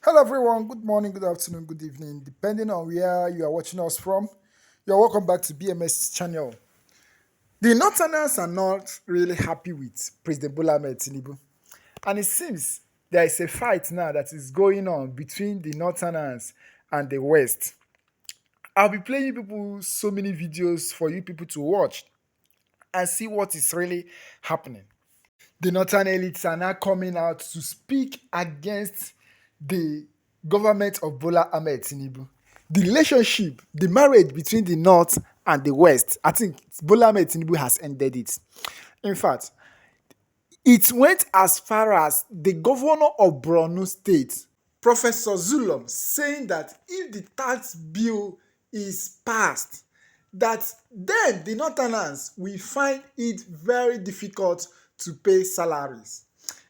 Hello, everyone. Good morning, good afternoon, good evening, depending on where you are watching us from. You're welcome back to BMS channel. The Northerners are not really happy with President Bola Ahmed Tinubu, and it seems there is a fight now that is going on between the Northerners and the West. I'll be playing you people so many videos for you people to watch and see what is really happening. The northern elites are now coming out to speak against the government of Bola Ahmed Tinubu. The relationship, the marriage between the north and the west, I think Bola Ahmed Tinubu has ended it. In fact, it went as far as the governor of Borno State, Professor Zulum, saying that if the tax bill is passed, that then the northerners will find it very difficult to pay salaries.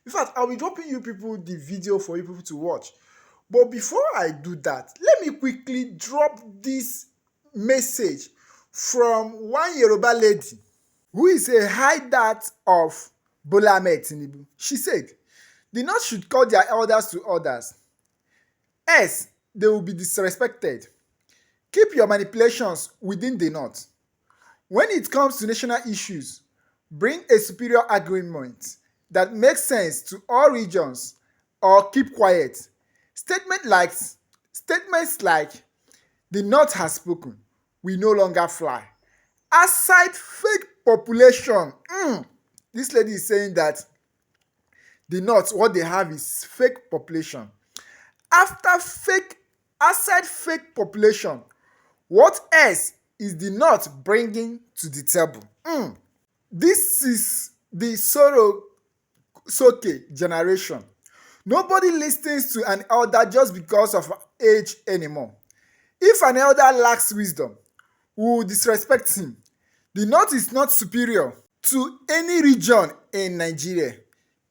In fact, I'll be dropping you people the video for you people to watch. But before I do that, let me quickly drop this message from one Yoruba lady who is a hideout of Bola Ahmed Tinubu. She said, the North should call their elders to orders, else they will be disrespected. Keep your manipulations within the North. When it comes to national issues, bring a superior agreement that makes sense to all regions or keep quiet. Statements like the North has spoken will no longer fly. Aside fake population, this lady is saying that the North, what they have is fake population. Aside fake population, what else is the North bringing to the table? This is the Soke generation. Nobody listens to an elder just because of age anymore. If an elder lacks wisdom, we will disrespect him. The North is not superior to any region in Nigeria.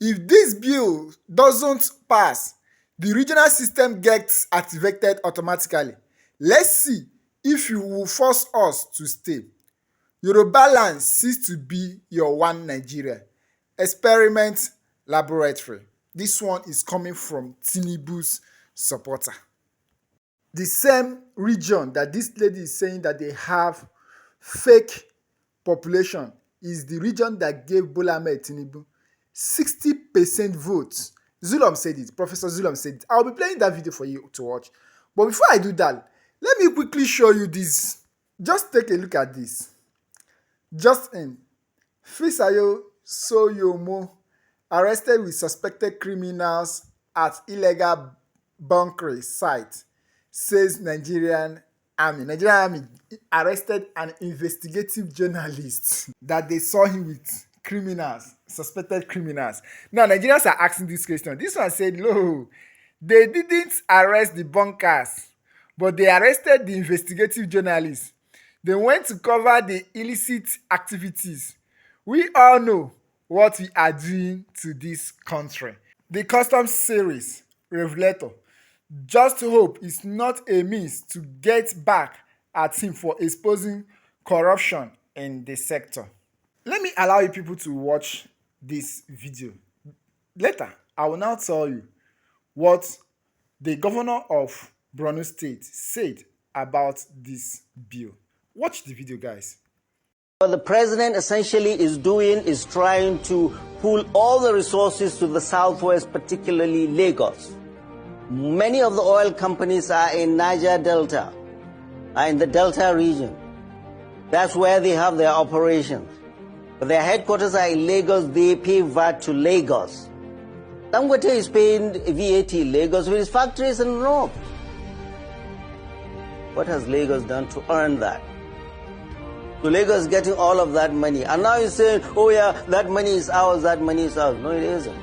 If this bill doesn't pass, the regional system gets activated automatically. Let's see if you will force us to stay. Yoruba land cease to be your one Nigeria. Experiment laboratory. This one is coming from Tinubu's supporter. The same region that this lady is saying that they have fake population is the region that gave Bola Ahmed Tinubu 60% votes. Zulum said it. Professor Zulum said it. I'll be playing that video for you to watch. But before I do that, let me quickly show you this. Just take a look at this. Just in, Fisayo Soyomo arrested with suspected criminals at illegal bunkering site, says Nigerian Army. Nigerian Army arrested an investigative journalist that they saw him with criminals, suspected criminals. Now, Nigerians are asking this question. This one said, no, they didn't arrest the bunkers, but they arrested the investigative journalist. They went to cover the illicit activities. We all know what we are doing to this country. The customs series, Revelator, Just Hope is not a means to get back at him for exposing corruption in the sector. Let me allow you people to watch this video. Later, I will now tell you what the governor of Borno State said about this bill. Watch the video, guys. What the president essentially is doing is trying to pull all the resources to the southwest, particularly Lagos. Many of the oil companies are in Niger Delta, are in the Delta region. That's where they have their operations. But their headquarters are in Lagos. They pay VAT to Lagos. Dangote is paying VAT in Lagos with his factories in the north. What has Lagos done to earn that? So Lagos is getting all of that money. And now you're saying, oh yeah, that money is ours, that money is ours. No, it isn't.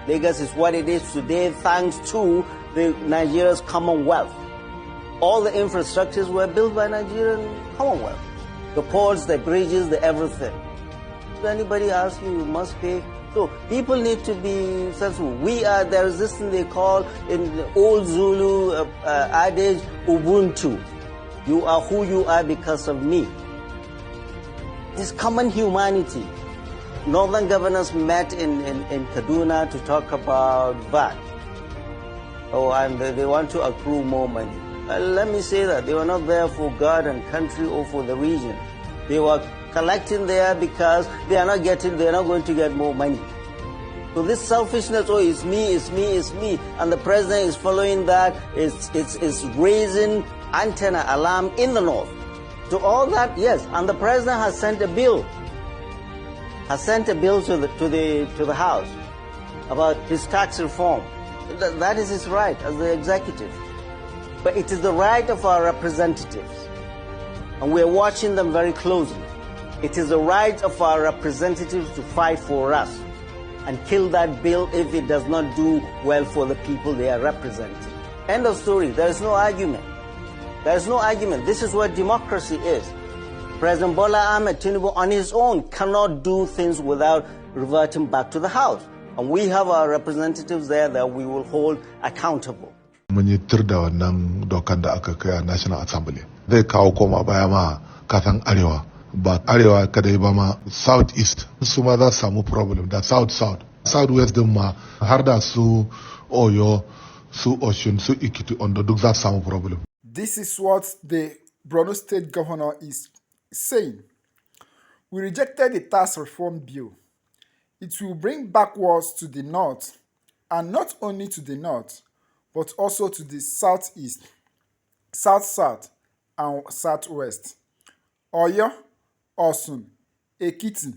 Lagos is what it is today thanks to the Nigeria's Commonwealth. All the infrastructures were built by Nigerian Commonwealth. The ports, the bridges, the everything. If anybody asks you, you must pay. So people need to be sensible. There is this thing they call in the old Zulu adage, Ubuntu. You are who you are because of me. It's common humanity. Northern governors met in Kaduna to talk about VAT. Oh, and they want to accrue more money. Let me say that they were not there for God and country or for the region. They were collecting there because they're not going to get more money. So this selfishness, oh, it's me, it's me, it's me, and the president is following that, it's raising antenna alarm in the north. To all that, yes, and the president has sent a bill, to the House about his tax reform. That is his right as the executive. But it is the right of our representatives, and we're watching them very closely. It is the right of our representatives to fight for us and kill that bill if it does not do well for the people they are representing. End of story. There is no argument. There is no argument. This is what democracy is. President Bola Ahmed Tinubu on his own cannot do things without reverting back to the House. And we have our representatives there that we will hold accountable. Mun yi tur da wannan dokan da aka kai a National Assembly. Zai kawo koma baya ma kasan Arewa. Ba Arewa kadai ba ma South East. Su ma za su samu problem da South South. South West din ma har da su Oyo, su Osun, su Ikiti, Ondo duk za su samu problem. This is what the Borno State Governor is saying. We rejected the tax reform bill. It will bring backwards to the north, and not only to the north, but also to the southeast, south-south, and southwest. Oyo, Osun, Ekiti,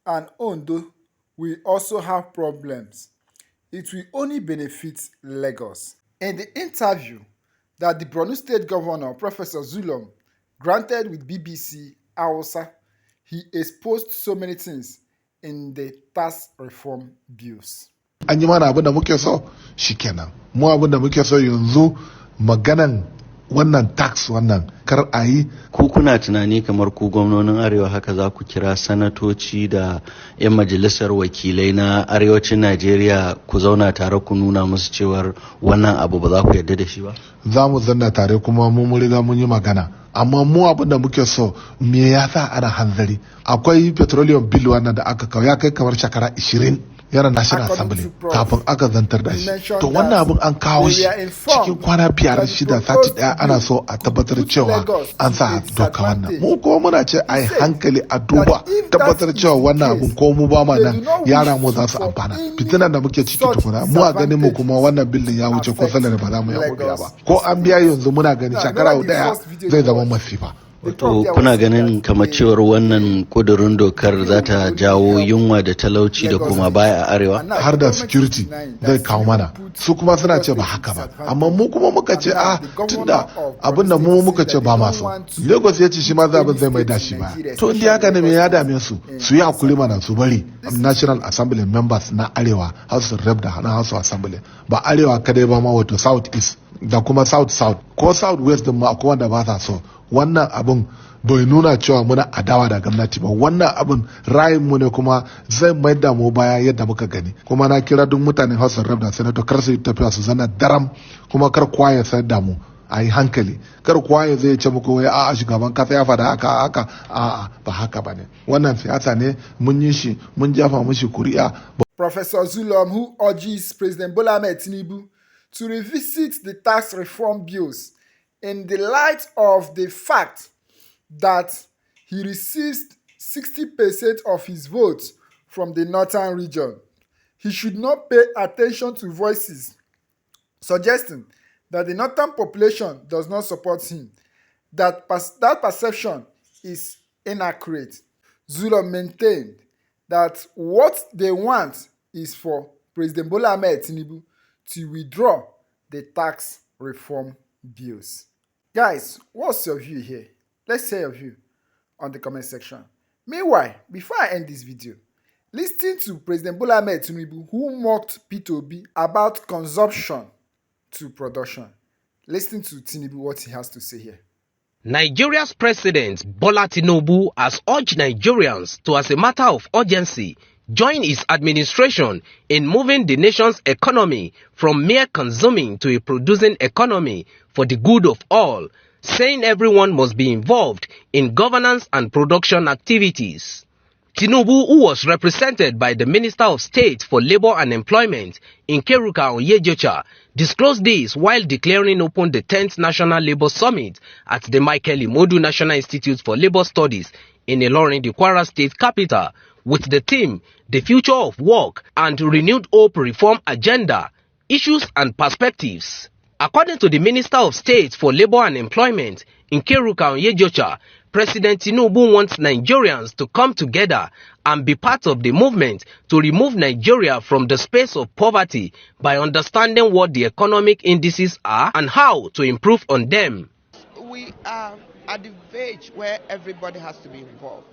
and Ondo will also have problems. It will only benefit Lagos. In the interview that the Borno State Governor, Professor Zulum, granted with BBC Hausa, he exposed so many things in the tax reform bills. An yi mana abin da muke so shikenan. Mu abin da muke so yanzu maganan wannan tax wannan kar a yi. Ku kuna tunani kamar ku gwamnonin Arewa haka za ku kira sanatoci da 'yan majalisar wakilai na arewacin Najeriya ku zauna tare ku nuna musu cewar wannan abu ba za ku yarda da shi ba? Za mu zanna tare kuma mun riga mun yi magana. Amma mu abin da muke so me yasa ana hanzari? Akwai petroleum bill wannan da aka kawo ya kai kamar shekara 20 yana National Assembly kafin aka zantar da shi. To wannan abin an kawo shi cikin kwana 5-6 sati daya ana so a tabbatar cewa an sa doka wannan. Mu kuma muna ce ai hankali a duba tabbatar cewa wannan abin ko mu ba ma nan yara mu za su amfana. Fitinan da muke ciki tukuna mu a ganin mu kuma wannan billin ya wuce ko sallar ba za mu ya biya ba. Ko an biya yanzu muna gani shekara daya zai zama masifa. To kuna ganin kamar cewar wannan kudurin dokar za ta jawo yunwa da talauci da kuma baya a arewa? Har da security zai kawo mana. Su kuma suna ce ba haka ba. Amma mu kuma muka ce tunda abin da mu muka ce ba masu. Lagos ya ce shi ma zaɓin zai mai da shi ba. To inda haka ne me ya dame su? Su yi hakuri mana su bari National Assembly members na arewa House of Rep da na House of Assembly. Ba arewa kadai ba ma wato South East da kuma South South ko South West din ma akwai wanda ba sa so. Wannan abin bai nuna cewa muna adawa da gwamnati ba. Wannan abin ra'ayinmu ne kuma zai mai da mu baya yadda muka gani. Kuma na kira duk mutanen House of Rep da Senator kar su yi tafiya su zana daram kuma kar kowa ya sayar da mu a yi hankali. Kar kowa ya zai ce muku wai a'a shugaban kasa ya faɗa haka a'a ba haka ba ne. Wannan siyasa ne mun yi shi mun jafa mushi kuri'a. Professor Zulum, who urges President Bola Ahmed Tinubu to revisit the tax reform bills in the light of the fact that he receives 60% of his votes from the northern region. He should not pay attention to voices suggesting that the northern population does not support him. That perception is inaccurate. Zulum maintained that what they want is for President Bola Ahmed Tinubu to withdraw the tax reform bills. Guys, what's your view here? Let's hear your view on the comment section. Meanwhile, before I end this video, listen to President Bola Ahmed Tinubu, who mocked P2B about consumption to production. Listen to Tinubu, what he has to say here. Nigeria's President Bola Tinubu has urged Nigerians to, as a matter of urgency, join his administration in moving the nation's economy from mere consuming to a producing economy for the good of all, saying everyone must be involved in governance and production activities. Tinubu, who was represented by the Minister of State for Labour and Employment, Nkeruka Onyejocha, disclosed this while declaring open the 10th National Labour Summit at the Michael Imodu National Institute for Labour Studies in Ilorin, the Kwara State capital, with the theme, The Future of Work and Renewed Hope Reform Agenda, Issues and Perspectives. According to the Minister of State for Labour and Employment, Nkeruka Onyejocha, President Tinubu wants Nigerians to come together and be part of the movement to remove Nigeria from the space of poverty by understanding what the economic indices are and how to improve on them. We are at the verge where everybody has to be involved.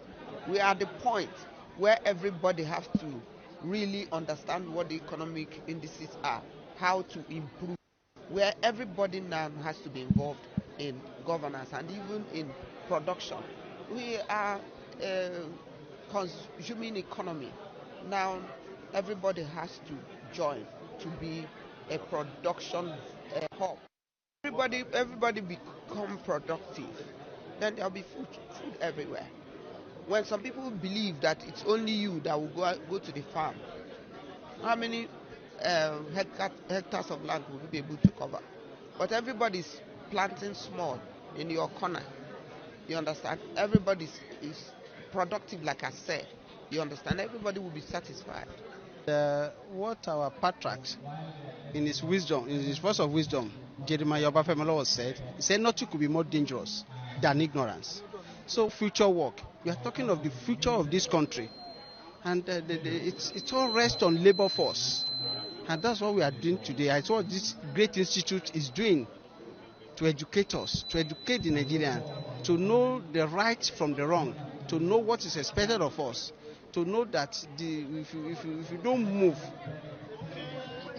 We are at the point where everybody has to really understand what the economic indices are, how to improve, where everybody now has to be involved in governance and even in production. We are a consuming economy. Now everybody has to join to be a production hub. Everybody become productive, then there'll be food everywhere. When some people believe that it's only you that will go to the farm, how many hectares of land will you be able to cover? But everybody's planting small in your corner. You understand? Everybody is productive, like I said. You understand? Everybody will be satisfied. What our patriarch, in his wisdom, in his voice of wisdom, Jeremiah Obafemolo said, he said nothing could be more dangerous than ignorance. So future work, we are talking of the future of this country, and it's all rests on labor force, and that's what we are doing today. It's what this great institute is doing, to educate us, to educate the Nigerian, to know the right from the wrong, to know what is expected of us, to know that if you don't move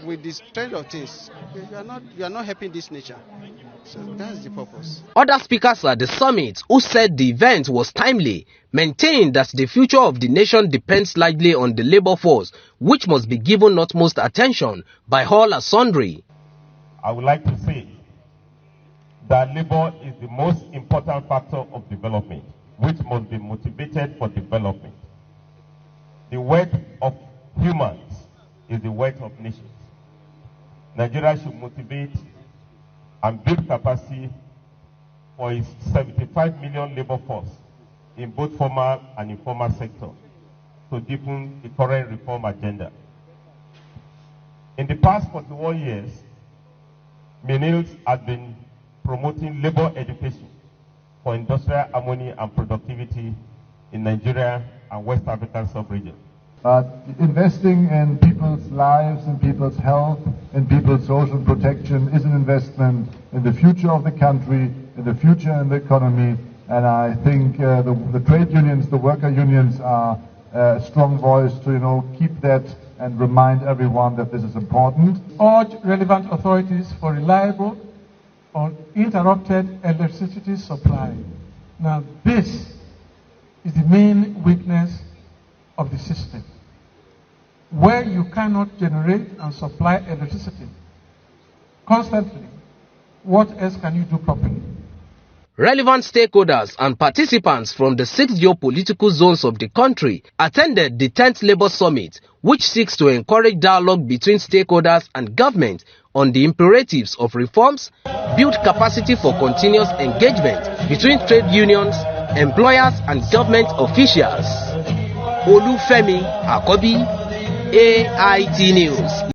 with this trend of things, you are not helping this nation. So that's the purpose. Other speakers at the summit, who said the event was timely, maintained that the future of the nation depends largely on the labor force, which must be given utmost attention by all and sundry. I would like to say that labor is the most important factor of development, which must be motivated for development. The wealth of humans is the wealth of nations. Nigeria should motivate and build capacity for its 75 million labor force in both formal and informal sector to deepen the current reform agenda. In the past 41 years, Mills has been promoting labor education for industrial harmony and productivity in Nigeria and West African sub-region. Investing in people's lives, in people's health, in people's social protection is an investment in the future of the country, in the future in the economy, and I think the trade unions, the worker unions are a strong voice to keep that and remind everyone that this is important. Urge relevant authorities for reliable, uninterrupted electricity supply. Now this is the main weakness of the system. Where you cannot generate and supply electricity constantly, what else can you do properly? Relevant stakeholders and participants from the 6 geopolitical zones of the country attended the 10th Labour Summit, which seeks to encourage dialogue between stakeholders and government on the imperatives of reforms, build capacity for continuous engagement between trade unions, employers and government officials. Olufemi Akobi, AIT News.